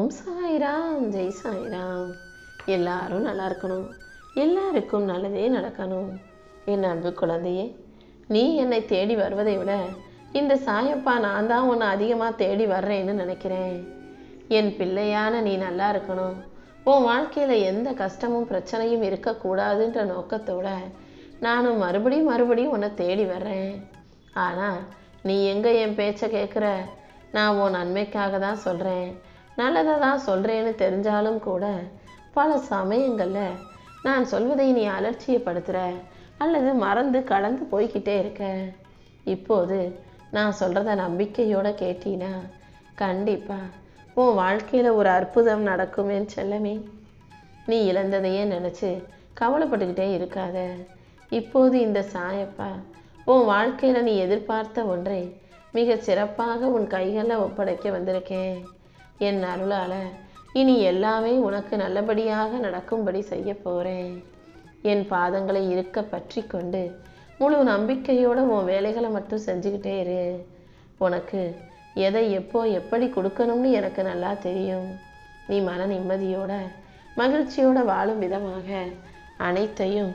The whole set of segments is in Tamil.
ஓம் சாய்ராம், ஜெய் சாய்ராம். எல்லாரும் நல்லா இருக்கணும், எல்லாருக்கும் நல்லதே நடக்கணும். என் அன்பு குழந்தையே, நீ என்னை தேடி வருவதை விட இந்த சாயப்பா நான் தான் உன்னை அதிகமாக தேடி வர்றேன்னு நினைக்கிறேன். என் பிள்ளையான நீ நல்லா இருக்கணும், உன் வாழ்க்கையில் எந்த கஷ்டமும் பிரச்சனையும் இருக்கக்கூடாதுன்ற நோக்கத்தோட நானும் மறுபடியும் உன்னை தேடி வர்றேன். ஆனால் நீ எங்கே என் பேச்சை கேட்குற? நான் உன் நன்மைக்காக தான் சொல்கிறேன், நல்லதை தான் சொல்கிறேன்னு தெரிஞ்சாலும் கூட பல சமயங்களில் நான் சொல்வதை நீ அலட்சியப்படுத்துகிற அல்லது மறந்து கடந்து போய்கிட்டே இருக்க. இப்போது நான் சொல்கிறத நம்பிக்கையோடு கேட்டீனா கண்டிப்பாக உன் வாழ்க்கையில் ஒரு அற்புதம் நடக்கும் என் செல்லமே. நீ இழந்ததையே நினச்சி கவலைப்பட்டுக்கிட்டே இருக்காத. இப்போது இந்த சாயப்பா உன் வாழ்க்கையில் நீ எதிர்பார்த்த ஒன்றை மிக சிறப்பாக உன் கைகளில் ஒப்படைக்க வந்திருக்கேன். என் அருளால் இனி எல்லாமே உனக்கு நல்லபடியாக நடக்கும்படி செய்ய போகிறேன். என் பாதங்களை இருக்க பற்றி கொண்டு முழு நம்பிக்கையோடு உன் வேலைகளை மட்டும் செஞ்சுக்கிட்டே இரு. உனக்கு எதை எப்போ எப்படி கொடுக்கணும்னு எனக்கு நல்லா தெரியும். நீ மன நிம்மதியோட மகிழ்ச்சியோடு வாழும் விதமாக அனைத்தையும்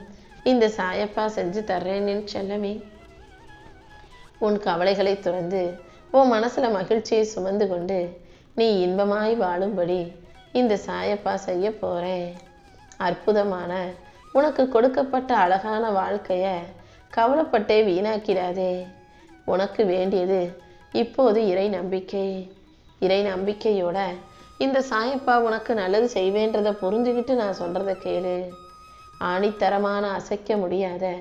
இந்த சாயப்பா செஞ்சு தர்றேன்னு செல்லமே. உன் கவலைகளை துறந்து உன் மனசில் மகிழ்ச்சியை சுமந்து கொண்டு நீ இன்பமாய் வாழும்படி இந்த சாயப்பா செய்ய போகிறேன். அற்புதமான உனக்கு கொடுக்கப்பட்ட அழகான வாழ்க்கையை கவலைப்பட்டே வீணாக்கிடாதே. உனக்கு வேண்டியது இப்போது இறை நம்பிக்கை. இறை நம்பிக்கையோட இந்த சாயப்பா உனக்கு நல்லது செய்வேன்றதை புரிஞ்சுக்கிட்டு நான் சொல்கிறத கேளு. ஆணித்தரமான அசைக்க முடியாத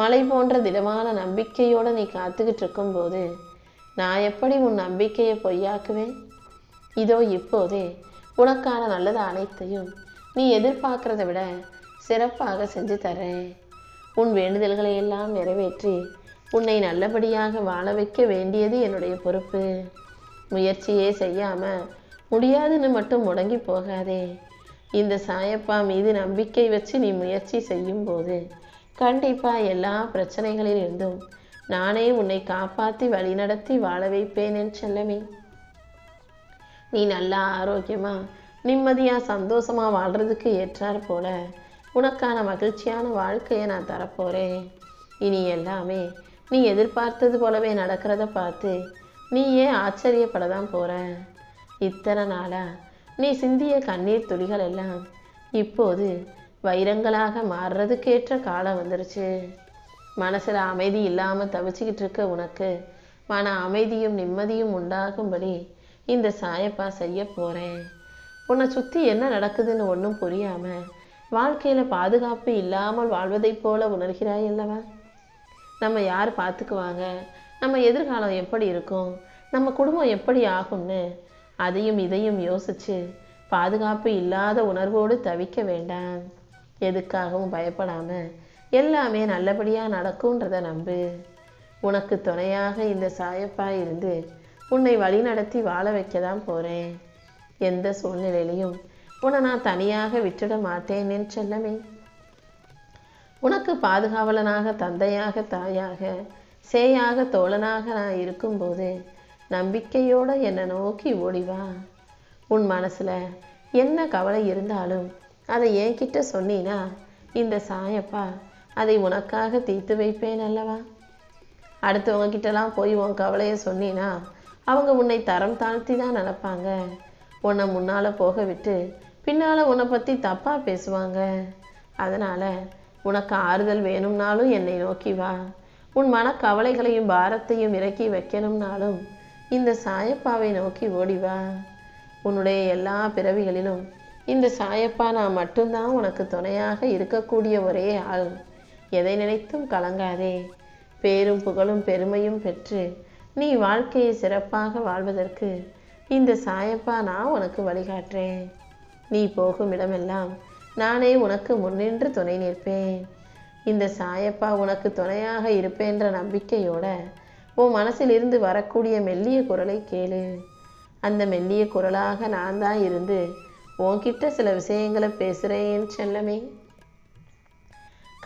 மலை போன்ற திடமான நம்பிக்கையோடு நீ காத்துக்கிட்டு இருக்கும்போது நான் எப்படி உன் நம்பிக்கையை பொய்யாக்குவேன்? இதோ இப்போதே உனக்கான நல்லது அனைத்தையும் நீ எதிர்பார்க்கிறத விட சிறப்பாக செஞ்சு தரேன். உன் வேண்டுதல்களை எல்லாம் நிறைவேற்றி உன்னை நல்லபடியாக வாழ வைக்க வேண்டியது என்னுடைய பொறுப்பு. முயற்சியே செய்யாமல் முடியாதுன்னு மட்டும் முடங்கி போகாதே. இந்த சாயப்பா மீது நம்பிக்கை வச்சு நீ முயற்சி செய்யும் போது கண்டிப்பாக எல்லா பிரச்சனைகளிலிருந்தும் நானே உன்னை காப்பாற்றி வழிநடத்தி வாழ வைப்பேன் என் செல்லமே. நீ நல்லா ஆரோக்கியமாக நிம்மதியாக சந்தோஷமாக வாழ்கிறதுக்கு ஏற்றார் போல உனக்கான மகிழ்ச்சியான வாழ்க்கையை நான் தரப்போகிறேன். இனி எல்லாமே நீ எதிர்பார்த்தது போலவே நடக்கிறத பார்த்து நீ ஏன் ஆச்சரியப்பட தான் போகிற? இத்தனை நாளாக நீ சிந்திய கண்ணீர் துளிகள் எல்லாம் இப்போது வைரங்களாக மாறுறதுக்கேற்ற காலம் வந்துருச்சு. மனசில் அமைதி இல்லாமல் தவிச்சிக்கிட்டு இருக்க உனக்கு மன அமைதியும் நிம்மதியும் உண்டாகும்படி இந்த சாயப்பா செய்ய போகிறேன். உன்னை சுற்றி என்ன நடக்குதுன்னு ஒன்றும் புரியாமல் வாழ்க்கையில் பாதுகாப்பு இல்லாமல் வாழ்வதைப் போல உணர்கிறாய் அல்லவா? நம்ம யார் பார்த்துக்குவாங்க, நம்ம எதிர்காலம் எப்படி இருக்கும், நம்ம குடும்பம் எப்படி ஆகும்னு அதையும் இதையும் யோசித்து பாதுகாப்பு இல்லாத உணர்வோடு தவிக்க வேண்டாம். எதுக்காகவும் பயப்படாமல் எல்லாமே நல்லபடியாக நடக்கும்ன்றதை நம்பு. உனக்கு துணையாக இந்த சாயப்பா இருந்து உன்னை வழி நடத்தி வாழ வைக்க தான் போகிறேன். எந்த சூழ்நிலையிலையும் உன்னை நான் தனியாக விட்டுட மாட்டேன் என் செல்லமே. உனக்கு பாதுகாவலனாக, தந்தையாக, தாயாக, சேயாக, தோழனாக நான் இருக்கும்போது நம்பிக்கையோடு என்னை நோக்கி ஓடிவா. உன் மனசில் என்ன கவலை இருந்தாலும் அதை என்கிட்ட சொன்னீனா இந்த சாயப்பா அதை உனக்காக தீர்த்து வைப்பேன் அல்லவா? அடுத்தவங்ககிட்டலாம் போய் உன் கவலையை சொன்னீனா அவங்க உன்னை தரம் தாழ்த்தி தான் நினைப்பாங்க. உன்னை முன்னால் போக விட்டு பின்னால் உன்னை பற்றி தப்பாக பேசுவாங்க. அதனால் உனக்கு ஆறுதல் வேணும்னாலும் என்னை நோக்கி வா. உன் மனக்கவலைகளையும் பாரத்தையும் இறக்கி வைக்கணும்னாலும் இந்த சாயப்பாவை நோக்கி ஓடிவா. உன்னுடைய எல்லா பிறவிகளிலும் இந்த சாயப்பா நான் மட்டும்தான் உனக்கு துணையாக இருக்கக்கூடிய ஒரே ஆள். எதை நினைத்தும் கலங்காதே. பேரும் புகழும் பெருமையும் பெற்று நீ வாழ்க்கையை சிறப்பாக வாழ்வதற்கு இந்த சாயப்பா நான் உனக்கு வழிகாட்டுறேன். நீ போகும் இடமெல்லாம் நானே உனக்கு முன்னின்று துணை நிற்பேன். இந்த சாயப்பா உனக்கு துணையாக இருப்பேன்ற நம்பிக்கையோட உன் மனசிலிருந்து வரக்கூடிய மெல்லிய குரலை கேளு. அந்த மெல்லிய குரலாக நான் தான் இருந்து உன்கிட்ட சில விஷயங்களை பேசுகிறேன் செல்லமே.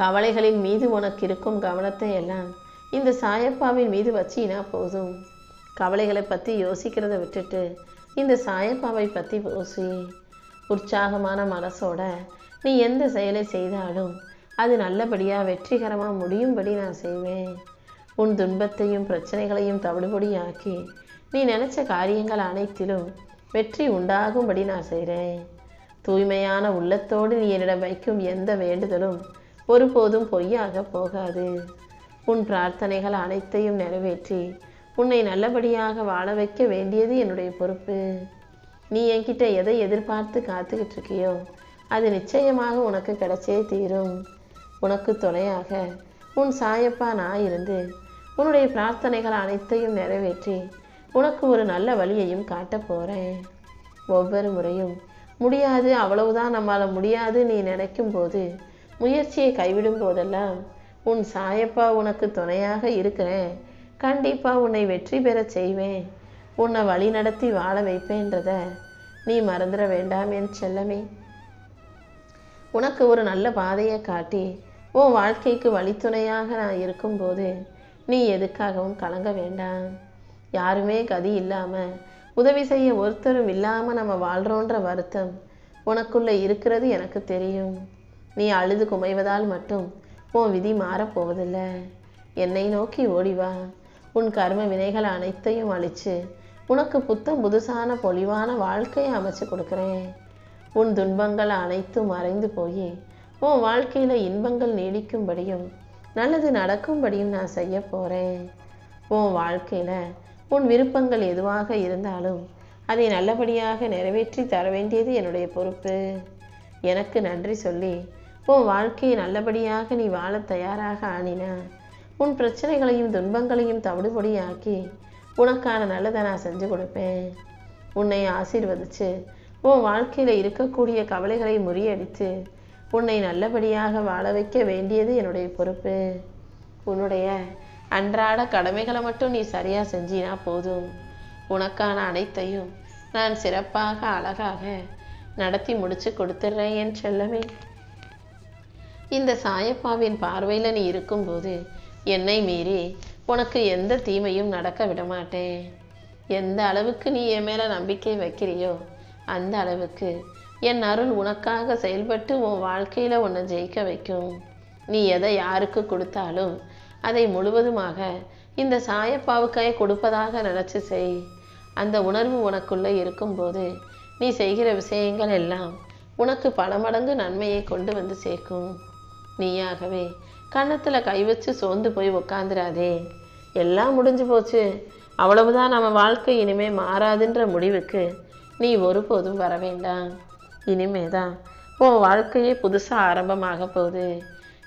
கவலைகளின் மீது உனக்கு இருக்கும் கவனத்தை எல்லாம் இந்த சாயப்பாவின் மீது வச்சினா போதும். கவலைகளை பற்றி யோசிக்கிறத விட்டுட்டு இந்த சாயப்பாவை பற்றி யோசி. உற்சாகமான மனசோட நீ எந்த செயலை செய்தாலும் அது நல்லபடியாக வெற்றிகரமாக முடியும்படி நான் செய்வேன். உன் துன்பத்தையும் பிரச்சனைகளையும் தவிடுபடியாக்கி நீ நினச்ச காரியங்கள் அனைத்திலும் வெற்றி உண்டாகும்படி நான் செய்கிறேன். தூய்மையான உள்ளத்தோடு நீ என்னிடம் வைக்கும் எந்த வேண்டுதலும் ஒருபோதும் பொய்யாக போகாது. உன் பிரார்த்தனைகள் அனைத்தையும் நிறைவேற்றி உன்னை நல்லபடியாக வாழ வைக்க வேண்டியது என்னுடைய பொறுப்பு. நீ என்கிட்ட எதை எதிர்பார்த்து காத்துக்கிட்டு இருக்கியோ அது நிச்சயமாக உனக்கு கிடைச்சே தீரும். உனக்கு துணையாக உன் சாயப்பா நான் இருந்து உன்னுடைய பிரார்த்தனைகள் அனைத்தையும் நிறைவேற்றி உனக்கு ஒரு நல்ல வழியையும் காட்டப் போகிறேன். ஒவ்வொரு முறையும் முடியாது, அவ்வளவுதான், நம்மளால் முடியாது நீ நினைக்கும் போது, முயற்சியை கைவிடும் போதெல்லாம் உன் சாயப்பா உனக்கு துணையாக இருக்கிறேன். கண்டிப்பாக உன்னை வெற்றி பெற செய்வேன். உன்னை வழி நடத்தி வாழ வைப்பேன்றத நீ மறந்துட வேண்டாம் என் செல்லமே. உனக்கு ஒரு நல்ல பாதையை காட்டி உன் வாழ்க்கைக்கு வழித்துணையாக நான் இருக்கும்போது நீ எதுக்காகவும் கலங்க வேண்டாம். யாருமே கதி இல்லாமல் உதவி செய்ய ஒருத்தரும் இல்லாமல் நம்ம வாழ்கிறோன்ற வருத்தம் உனக்குள்ளே இருக்கிறது எனக்கு தெரியும். நீ அழுது குமைவதால் மட்டும் உன் விதி மாறப்போவதில்லை. என்னை நோக்கி ஓடிவா. உன் கர்ம வினைகள் அனைத்தையும் அழித்து உனக்கு புத்தம் புதுசான பொலிவான வாழ்க்கையை அமைச்சு கொடுக்குறேன். உன் துன்பங்கள் அனைத்தும் மறைந்து போய் உன் வாழ்க்கையில் இன்பங்கள் நீடிக்கும்படியும் நல்லது நடக்கும்படியும் நான் செய்ய போகிறேன். உன் வாழ்க்கையில் உன் விருப்பங்கள் எதுவாக இருந்தாலும் அதை நல்லபடியாக நிறைவேற்றி தர வேண்டியது என்னுடைய பொறுப்பு. எனக்கு நன்றி சொல்லி உன் வாழ்க்கையை நல்லபடியாக நீ வாழ தயாராக ஆனினா உன் பிரச்சனைகளையும் துன்பங்களையும் தவிடுபொடியாக்கி உனக்கான நல்லதை நான் செஞ்சு கொடுப்பேன். உன்னை ஆசீர்வதித்து உன் வாழ்க்கையில் இருக்கக்கூடிய கவலைகளை முறியடித்து உன்னை நல்லபடியாக வாழ வைக்க வேண்டியது என்னுடைய பொறுப்பு. உன்னுடைய அன்றாட கடமைகளை மட்டும் நீ சரியாக செஞ்சினா போதும். உனக்கான அனைத்தையும் நான் சிறப்பாக அழகாக நடத்தி முடிச்சு கொடுத்துட்றேன் என் செல்லமே. இந்த சாயப்பாவின் பார்வையில் நீ இருக்கும்போது என்னை மீறி உனக்கு எந்த தீமையும் நடக்க விட மாட்டேன். எந்த அளவுக்கு நீ என் மேலே நம்பிக்கை வைக்கிறியோ அந்த அளவுக்கு என் அருள் உனக்காக செயல்பட்டு உன் வாழ்க்கையில் உன்னை ஜெயிக்க வைக்கும். நீ எதை யாருக்கு கொடுத்தாலும் அதை முழுவதுமாக இந்த சாயப்பாவுக்காக கொடுப்பதாக நினச்சி செய். அந்த உணர்வு உனக்குள்ளே இருக்கும்போது நீ செய்கிற விஷயங்கள் எல்லாம் உனக்கு பல மடங்கு நன்மையை கொண்டு வந்து சேர்க்கும். நீயாகவே கன்னத்தில் கை வச்சு சோர்ந்து போய் உக்காந்துடாதே. எல்லாம் முடிஞ்சு போச்சு, அவ்வளவுதான், நம்ம வாழ்க்கை இனிமே மாறாதுன்ற முடிவுக்கு நீ ஒருபோதும் வர வேண்டாம். இனிமேதான் உன் வாழ்க்கையே புதுசாக ஆரம்பமாக போகுது.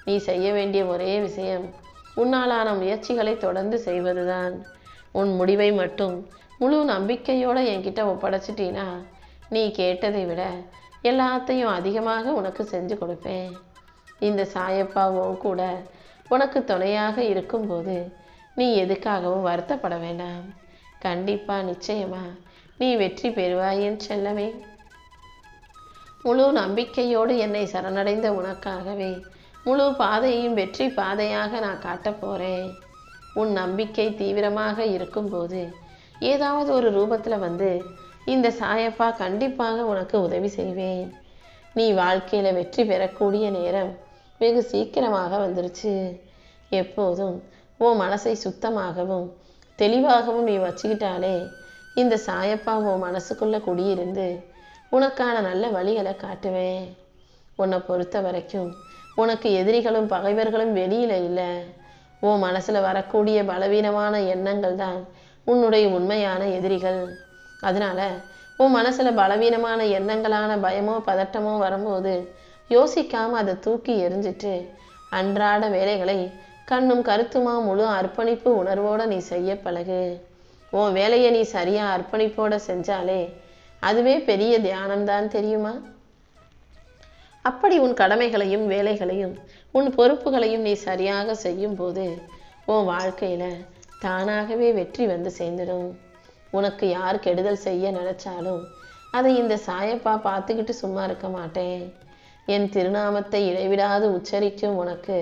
நீ செய்ய வேண்டிய ஒரே விஷயம் உன்னாலான முயற்சிகளை தொடர்ந்து செய்வதுதான். உன் முடிவை மட்டும் முழு நம்பிக்கையோடு என்கிட்ட ஒப்படைச்சிட்டினா நீ கேட்டதை விட எல்லாத்தையும் அதிகமாக உனக்கு செஞ்சு கொடுப்பேன். இந்த சாயப்பாவும் கூட உனக்கு துணையாக இருக்கும்போது நீ எதுக்காகவும் வருத்தப்பட வேண்டாம். கண்டிப்பாக நிச்சயமாக நீ வெற்றி பெறுவாய் என் செல்லமே. முழு நம்பிக்கையோடு என்னை சரணடைந்த உனக்காகவே முழு பாதையையும் வெற்றி பாதையாக நான் காட்டப் போகிறேன். உன் நம்பிக்கை தீவிரமாக இருக்கும்போது ஏதாவது ஒரு ரூபத்தில் வந்து இந்த சாயப்பா கண்டிப்பாக உனக்கு உதவி செய்வேன். நீ வாழ்க்கையில் வெற்றி பெறக்கூடிய நேரம் வெகு சீக்கிரமாக வந்துருச்சு. எப்போதும் உன் மனசை சுத்தமாகவும் தெளிவாகவும் நீ வச்சுக்கிட்டாலே இந்த சாயப்பா உன் மனசுக்குள்ளே குடியிருந்து உனக்கான நல்ல வழிகளை காட்டுவேன். உன்னை பொறுத்த வரைக்கும் உனக்கு எதிரிகளும் பகைவர்களும் வெளியில் இல்லை. உன் மனசில் வரக்கூடிய பலவீனமான எண்ணங்கள் தான் உன்னுடைய உண்மையான எதிரிகள். அதனால் உன் மனசில் பலவீனமான எண்ணங்களான பயமோ பதட்டமோ வரும்போது யோசிக்காமல் அதை தூக்கி எறிஞ்சிட்டு அன்றாட வேலைகளை கண்ணும் கருத்துமா முழு அர்ப்பணிப்பு உணர்வோடு நீ செய்ய பழகு. உன் வேலையை நீ சரியாக அர்ப்பணிப்போடு செஞ்சாலே அதுவே பெரிய தியானம்தான் தெரியுமா? அப்படி உன் கடமைகளையும் வேலைகளையும் உன் பொறுப்புகளையும் நீ சரியாக செய்யும்போது உன் வாழ்க்கையில் தானாகவே வெற்றி வந்து சேர்ந்துடும். உனக்கு யார் கெடுதல் செய்ய நினைச்சாலும் அதை இந்த சாயப்பா பார்த்துக்கிட்டு சும்மா இருக்க மாட்டேன். என் திருநாமத்தை இடைவிடாது உச்சரிக்கும் உனக்கு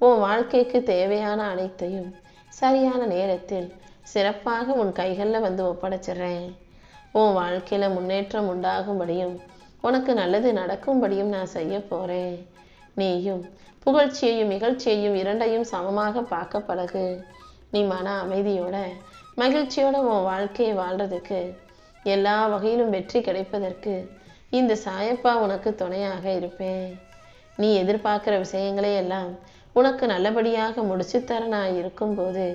உன் வாழ்க்கைக்கு தேவையான அனைத்தையும் சரியான நேரத்தில் சிறப்பாக உன் கைகளில் வந்து ஒப்படைச்சிட்றேன். உன் வாழ்க்கையில முன்னேற்றம் உண்டாகும்படியும் உனக்கு நல்லது நடக்கும்படியும் நான் செய்ய போறேன். நீயும் புகழ்ச்சியையும் இகழ்ச்சியையும் இரண்டையும் சமமாக பார்க்க பழகு. நீ மன அமைதியோட மகிழ்ச்சியோட உன் வாழ்க்கையை வாழ்றதுக்கு, எல்லா வகையிலும் வெற்றி கிடைப்பதற்கு இந்த சாயப்பா உனக்கு துணையாக இருப்பேன். நீ எதிர்பார்க்கிற விஷயங்களை எல்லாம் உனக்கு நல்லபடியாக முடிச்சு தர நான் இருக்கும்போது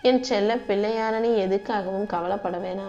என் செல்ல பிள்ளையான நீ எதுக்காகவும் கவலைப்பட வேணாம்.